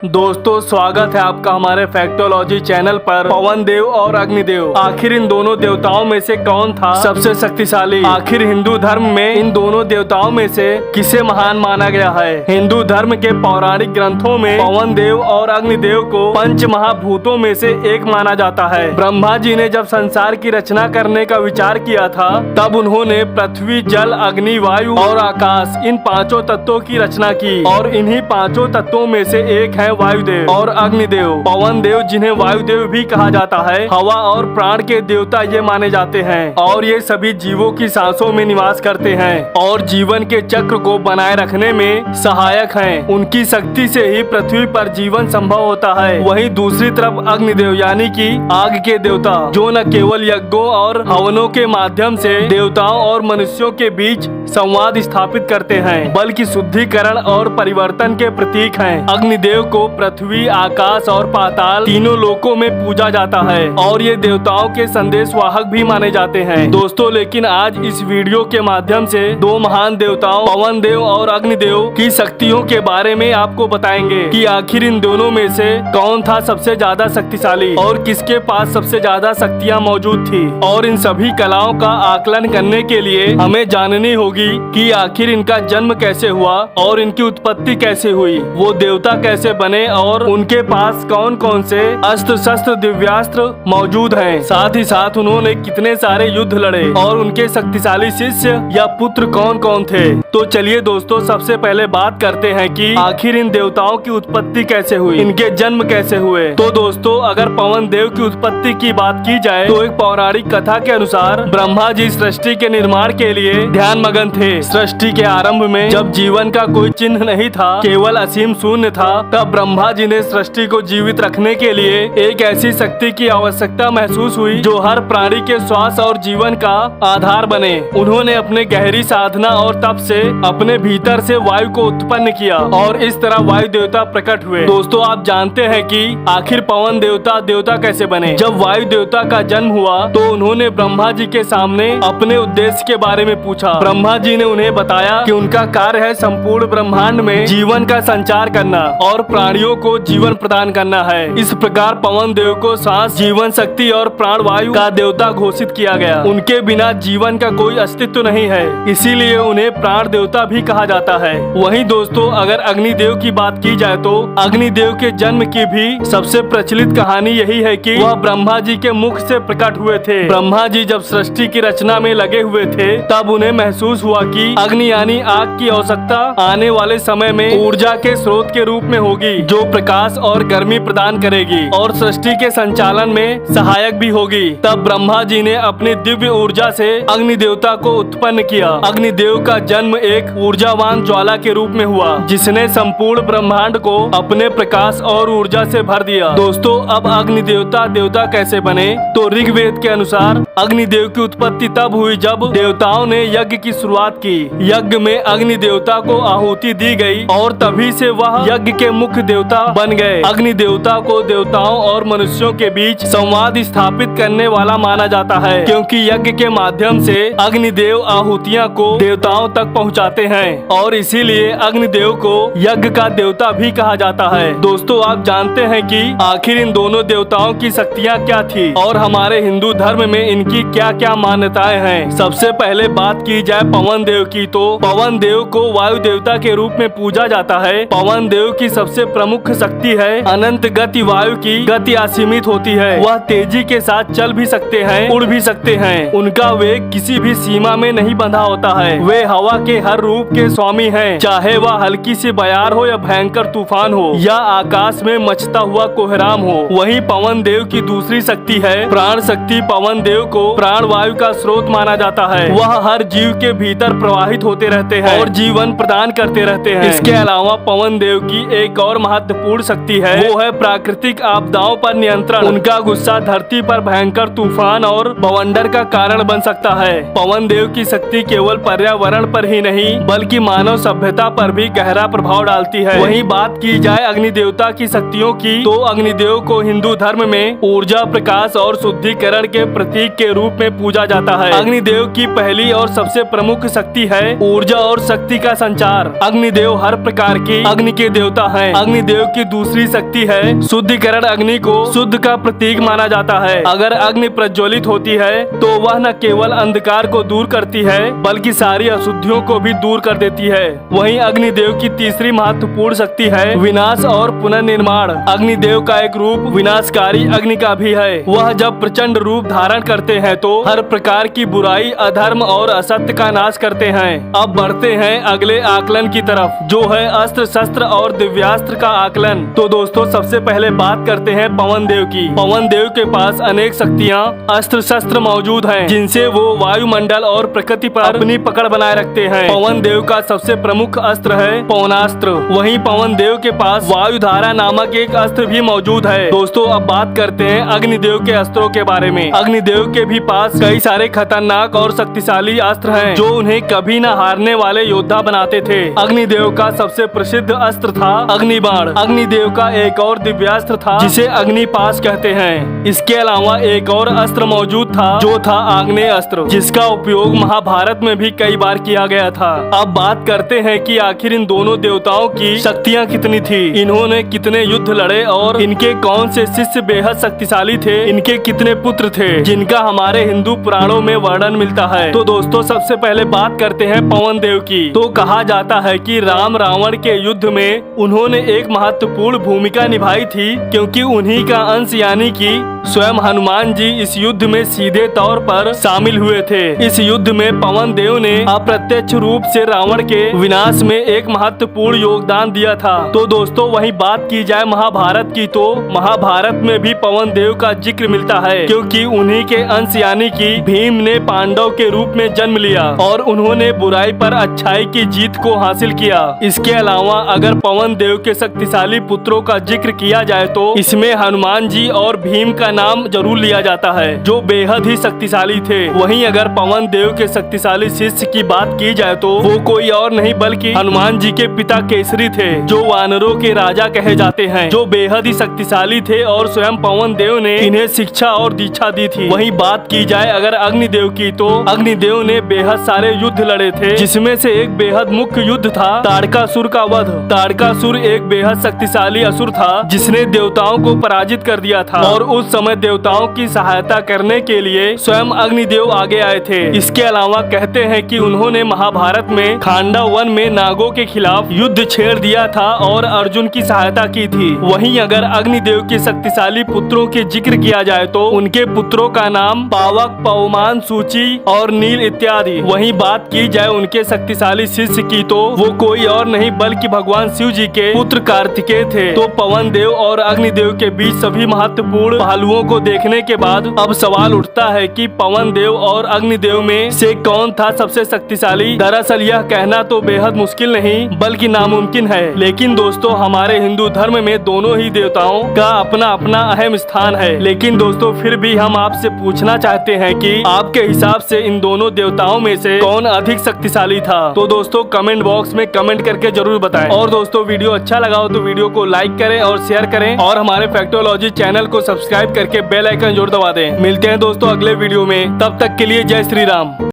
दोस्तों स्वागत है आपका हमारे फैक्टोलॉजी चैनल पर। पवन देव और अग्निदेव, आखिर इन दोनों देवताओं में से कौन था सबसे शक्तिशाली? आखिर हिंदू धर्म में इन दोनों देवताओं में से किसे महान माना गया है? हिंदू धर्म के पौराणिक ग्रंथों में पवन देव और अग्निदेव को पंच महाभूतों में से एक माना जाता है। ब्रह्मा जी ने जब संसार की रचना करने का विचार किया था, तब उन्होंने पृथ्वी, जल, अग्नि, वायु और आकाश, इन पांचों तत्वों की रचना की और इन्हीं पांचों तत्वों में से एक है वायुदेव और अग्निदेव। पवन देव, जिन्हें वायुदेव भी कहा जाता है, हवा और प्राण के देवता ये माने जाते हैं और ये सभी जीवों की सांसों में निवास करते हैं और जीवन के चक्र को बनाए रखने में सहायक हैं। उनकी शक्ति से ही पृथ्वी पर जीवन संभव होता है। वहीं दूसरी तरफ अग्निदेव यानी कि आग के देवता, जो न केवल यज्ञों और हवनों के माध्यम से देवताओं और मनुष्यों के बीच संवाद स्थापित करते हैं, बल्कि शुद्धिकरण और परिवर्तन के प्रतीक हैं। अग्निदेव को पृथ्वी, आकाश और पाताल तीनों लोकों में पूजा जाता है और ये देवताओं के संदेश वाहक भी माने जाते हैं। दोस्तों, लेकिन आज इस वीडियो के माध्यम से दो महान देवताओं पवन देव और अग्निदेव की शक्तियों के बारे में आपको बताएंगे कि आखिर इन दोनों में से कौन था सबसे ज्यादा शक्तिशाली और किसके पास सबसे ज्यादा शक्तियाँ मौजूद थी। और इन सभी कलाओं का आकलन करने के लिए हमें जाननी होगी कि आखिर इनका जन्म कैसे हुआ और इनकी उत्पत्ति कैसे हुई, वो देवता कैसे बने और उनके पास कौन कौन से अस्त्र शस्त्र दिव्यास्त्र मौजूद हैं। साथ ही साथ उन्होंने कितने सारे युद्ध लड़े और उनके शक्तिशाली शिष्य या पुत्र कौन कौन थे। तो चलिए दोस्तों, सबसे पहले बात करते हैं कि आखिर इन देवताओं की उत्पत्ति कैसे हुई, इनके जन्म कैसे हुए। तो दोस्तों, अगर पवन देव की उत्पत्ति की बात की जाए तो एक पौराणिक कथा के अनुसार ब्रह्मा जी सृष्टि के निर्माण के लिए ध्यान मगन थे। सृष्टि के आरंभ में जब जीवन का कोई चिन्ह नहीं था, केवल असीम शून्य था, तब ब्रह्मा जी ने सृष्टि को जीवित रखने के लिए एक ऐसी शक्ति की आवश्यकता महसूस हुई जो हर प्राणी के श्वास और जीवन का आधार बने। उन्होंने अपने गहरी साधना और तप से अपने भीतर से वायु को उत्पन्न किया और इस तरह वायु देवता प्रकट हुए। दोस्तों, आप जानते हैं कि आखिर पवन देवता देवता कैसे बने। जब वायु देवता का जन्म हुआ तो उन्होंने ब्रह्मा जी के सामने अपने उद्देश्य के बारे में पूछा। ब्रह्मा जी ने उन्हें बताया कि उनका कार्य है संपूर्ण ब्रह्मांड में जीवन का संचार करना और प्राणियों को जीवन प्रदान करना है। इस प्रकार पवन देव को सांस, जीवन शक्ति और प्राण वायु का देवता घोषित किया गया। उनके बिना जीवन का कोई अस्तित्व नहीं है, इसीलिए उन्हें प्राण देवता भी कहा जाता है। वहीं दोस्तों, अगर अग्निदेव की बात की जाए तो अग्निदेव के जन्म की भी सबसे प्रचलित कहानी यही है कि वह ब्रह्मा जी के मुख से प्रकट हुए थे। ब्रह्मा जी जब सृष्टि की रचना में लगे हुए थे, तब उन्हें महसूस हुआ कि अग्नि यानी आग की आवश्यकता आने वाले समय में ऊर्जा के स्रोत के रूप में होगी, जो प्रकाश और गर्मी प्रदान करेगी और सृष्टि के संचालन में सहायक भी होगी। तब ब्रह्मा जी ने अपनी दिव्य ऊर्जा से अग्नि देवता को उत्पन्न किया। अग्निदेव का जन्म एक ऊर्जावान ज्वाला के रूप में हुआ, जिसने संपूर्ण ब्रह्मांड को अपने प्रकाश और ऊर्जा से भर दिया। दोस्तों, अब अग्नि देवता देवता कैसे बने? तो ऋग्वेद के अनुसार अग्निदेव की उत्पत्ति तब हुई जब देवताओं ने यज्ञ की शुरुआत की। यज्ञ में अग्नि देवता को आहुति दी गई और तभी से वह यज्ञ के मुख्य देवता बन गए। अग्नि देवता को देवताओं और मनुष्यों के बीच संवाद स्थापित करने वाला माना जाता है, क्योंकि यज्ञ के माध्यम से अग्निदेव आहुतियां को देवताओं तक पहुंचाते हैं और इसीलिए अग्निदेव को यज्ञ का देवता भी कहा जाता है। दोस्तों, आप जानते हैं कि आखिर इन दोनों देवताओं की शक्तियां क्या थी और हमारे हिंदू धर्म में इनकी क्या क्या मान्यताएं हैं। सबसे पहले बात की जाए पवन देव की, तो पवन देव को वायु देवता के रूप में पूजा जाता है। पवन देव की सबसे प्रमुख शक्ति है अनंत गति। वायु की गति असीमित होती है, वह तेजी के साथ चल भी सकते हैं, उड़ भी सकते हैं। उनका वेग किसी भी सीमा में नहीं बंधा होता है। वे हवा के हर रूप के स्वामी हैं, चाहे वह हल्की सी बयार हो या भयंकर तूफान हो या आकाश में मचता हुआ कोहराम हो। वहीं पवन देव की दूसरी शक्ति है प्राण शक्ति। पवन देव को प्राण वायु का स्रोत माना जाता है। वह हर जीव के भीतर प्रवाहित होते रहते हैं और जीवन प्रदान करते रहते हैं। इसके अलावा पवन देव की एक और महत्वपूर्ण शक्ति है, वो है प्राकृतिक आपदाओं पर नियंत्रण। उनका गुस्सा धरती पर भयंकर तूफान और बवंडर का कारण बन सकता है। पवन देव की शक्ति केवल पर्यावरण पर ही नहीं बल्कि मानव सभ्यता पर भी गहरा प्रभाव डालती है। वहीं बात की जाए अग्नि देवता की शक्तियों की, तो अग्निदेव को हिंदू धर्म में ऊर्जा, प्रकाश और शुद्धिकरण के प्रतीक के रूप में पूजा जाता है। अग्निदेव की पहली और सबसे प्रमुख शक्ति है ऊर्जा और शक्ति का संचार। अग्निदेव हर प्रकार की अग्नि के देवता हैं। अग्निदेव की दूसरी शक्ति है शुद्धिकरण। अग्नि को शुद्ध का प्रतीक माना जाता है। अगर अग्नि प्रज्वलित होती है तो वह न केवल अंधकार को दूर करती है बल्कि सारी अशुद्धियों को भी दूर कर देती है। वहीं अग्निदेव की तीसरी महत्वपूर्ण शक्ति है विनाश और पुनर्निर्माण। अग्निदेव का एक रूप विनाशकारी अग्नि का भी है। वह जब प्रचंड रूप धारण करते हैं तो हर प्रकार की बुराई, अधर्म और असत्य का नाश करते हैं। अब बढ़ते हैं अगले आकलन की तरफ, जो है अस्त्र शस्त्र और दिव्यास्त्र का आकलन। तो दोस्तों सबसे पहले बात करते हैं पवन देव की। पवन देव के पास अनेक शक्तियाँ, अस्त्र शस्त्र मौजूद हैं, जिनसे वो वायुमंडल और प्रकृति पर अपनी पकड़ बनाए रखते हैं। पवन देव का सबसे प्रमुख अस्त्र है पवनास्त्र। वहीं पवन देव के पास वायुधारा नामक एक अस्त्र भी मौजूद है। दोस्तों अब बात करते हैं अग्निदेव के अस्त्रों के बारे में। अग्निदेव के भी पास कई सारे खतरनाक और शक्तिशाली अस्त्र हैं, जो उन्हें कभी न हारने वाले योद्धा बनाते थे। अग्निदेव का सबसे प्रसिद्ध अस्त्र था अग्निबाण। अग्निदेव का एक और दिव्यास्त्र था जिसे अग्निपाश कहते हैं। इसके अलावा एक और अस्त्र मौजूद था जो था आग्नेय अस्त्र, जिसका उपयोग महाभारत में भी कई बार किया गया था। अब बात करते हैं कि आखिर इन दोनों देवताओं की शक्तियाँ कितनी थी, इन्होंने कितने युद्ध लड़े और इनके कौन से शिष्य बेहद शक्तिशाली थे, इनके कितने पुत्र थे, जिनका हमारे हिंदू पुराणों में वर्णन मिलता है। तो दोस्तों सबसे पहले बात करते हैं पवन देव की। तो कहा जाता है कि राम रावण के युद्ध में उन्होंने एक महत्वपूर्ण भूमिका निभाई थी, क्योंकि उन्हीं का अंश यानी कि स्वयं हनुमान जी इस युद्ध में सीधे तौर पर शामिल हुए थे। इस युद्ध में पवन देव ने अप्रत्यक्ष रूप से रावण के विनाश में एक महत्वपूर्ण योगदान दिया था। तो दोस्तों वहीं बात की जाए महाभारत की, तो महाभारत में भी पवन देव का जिक्र मिलता है, क्योंकि उन्हीं के अंश यानी कि भीम ने पांडव के रूप में जन्म लिया और उन्होंने बुराई पर अच्छाई की जीत को हासिल किया। इसके अलावा अगर पवन देव के शक्तिशाली पुत्रों का जिक्र किया जाए तो इसमें हनुमान जी और भीम का नाम जरूर लिया जाता है, जो बेहद ही शक्तिशाली थे। वहीं अगर पवन देव के शक्तिशाली शिष्य की बात की जाए तो वो कोई और नहीं बल्कि हनुमान जी के पिता केसरी थे, जो वानरों के राजा कहे जाते हैं, जो बेहद ही शक्तिशाली थे और स्वयं पवन देव ने इन्हें शिक्षा और दीक्षा दी थी। वहीं बात की जाए अगर अग्निदेव की, तो अग्निदेव ने बेहद सारे युद्ध लड़े थे, जिसमें से एक बेहद मुख्य युद्ध था ताड़कासुर का वध। ताड़कासुर एक बेहद शक्तिशाली असुर था जिसने देवताओं को पराजित कर दिया था, और उस समय देवताओं की सहायता करने के लिए स्वयं अग्निदेव आगे आए थे। इसके अलावा कहते हैं कि उन्होंने महाभारत में खांडा वन में नागों के खिलाफ युद्ध छेड़ दिया था और अर्जुन की सहायता की थी। वहीं अगर अग्निदेव के शक्तिशाली पुत्रों के जिक्र किया जाए तो उनके पुत्रों का नाम पावक, पवमान, सूची और नील इत्यादि। वहीं बात की जाए उनके शक्तिशाली शिष्य की, तो वो कोई और नहीं बल्कि भगवान शिव जी के पुत्र कार्तिकेय थे। तो पवन देव और अग्निदेव के बीच सभी महत्वपूर्ण पहलुओं को देखने के बाद अब सवाल उठता है कि पवन देव और अग्निदेव में से कौन था सबसे शक्तिशाली। दरअसल यह कहना तो बेहद मुश्किल नहीं बल्कि नामुमकिन है, लेकिन दोस्तों हमारे हिंदू धर्म में दोनों ही देवताओं का अपना अपना अहम स्थान है। लेकिन दोस्तों फिर भी हम आपसे पूछना चाहते हैं कि आपके हिसाब से इन दोनों देवताओं में से कौन अधिक शक्तिशाली था। तो दोस्तों कमेंट बॉक्स में कमेंट करके जरूर बताएं। और दोस्तों वीडियो अच्छा लगा हो तो वीडियो को लाइक करें और शेयर करें, और हमारे फैक्टोलॉजी चैनल को सब्सक्राइब करके बेल आइकन जरूर दबा दें। मिलते हैं दोस्तों अगले वीडियो में, तब तक के लिए जय श्री राम।